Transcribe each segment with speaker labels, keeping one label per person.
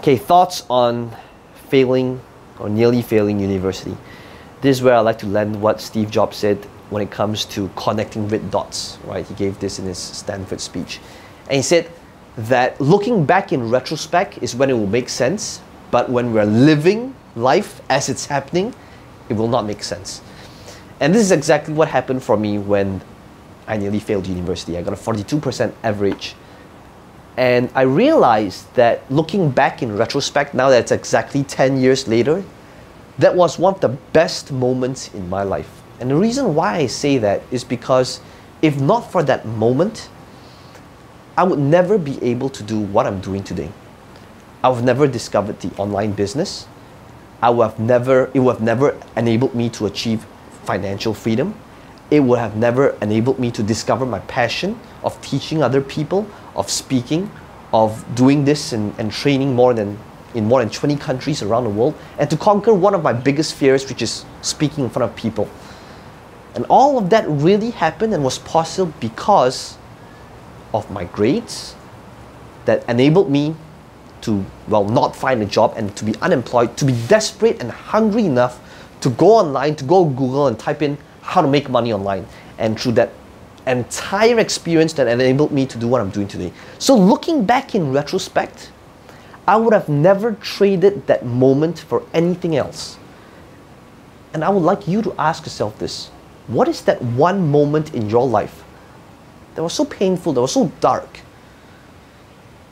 Speaker 1: Okay, thoughts on failing or nearly failing university. This is where I like to land what Steve Jobs said when it comes to connecting red dots, right? He gave this in his Stanford speech. And he said that looking back in retrospect is when it will make sense, but when we're living life as it's happening, it will not make sense. And this is exactly what happened for me when I nearly failed university. I got a 42% average. And I realized that looking back in retrospect, now that it's exactly 10 years later, that was one of the best moments in my life. And the reason why I say that is because if not for that moment, I would never be able to do what I'm doing today. I would have never discovered the online business. It would have never enabled me to achieve financial freedom. It would have never enabled me to discover my passion of teaching other people, of speaking, of doing this and training in more than 20 countries around the world, and to conquer one of my biggest fears, which is speaking in front of people. And all of that really happened and was possible because of my grades that enabled me to, well, not find a job and to be unemployed, to be desperate and hungry enough to go online, to go Google and type in how to make money online. And through that entire experience that enabled me to do what I'm doing today. So looking back in retrospect, I would have never traded that moment for anything else. And I would like you to ask yourself this. What is that one moment in your life that was so painful, that was so dark?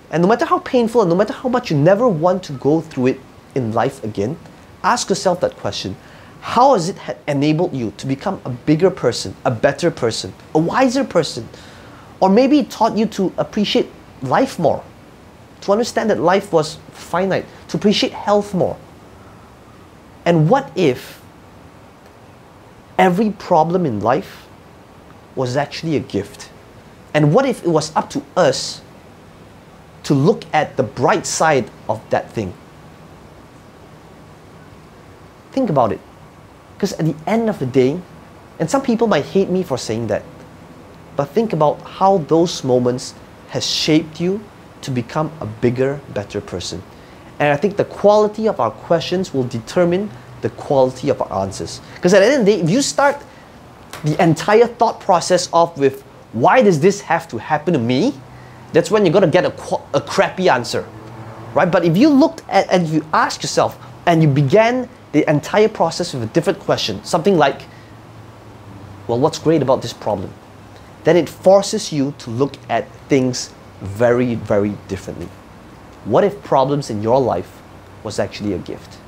Speaker 1: And no matter how painful and no matter how much you never want to go through it in life again, ask yourself that question. How has it enabled you to become a bigger person, a better person, a wiser person? Or maybe it taught you to appreciate life more, to understand that life was finite, to appreciate health more. And what if every problem in life was actually a gift? And what if it was up to us to look at the bright side of that thing? Think about it. Because at the end of the day, and some people might hate me for saying that, but think about how those moments has shaped you to become a bigger, better person. And I think the quality of our questions will determine the quality of our answers. Because at the end of the day, if you start the entire thought process off with, why does this have to happen to me? That's when you're going to get a crappy answer, right? But if you looked at and you ask yourself and you began the entire process with a different question, something like, well, what's great about this problem? Then it forces you to look at things very, very differently. What if problems in your life was actually a gift?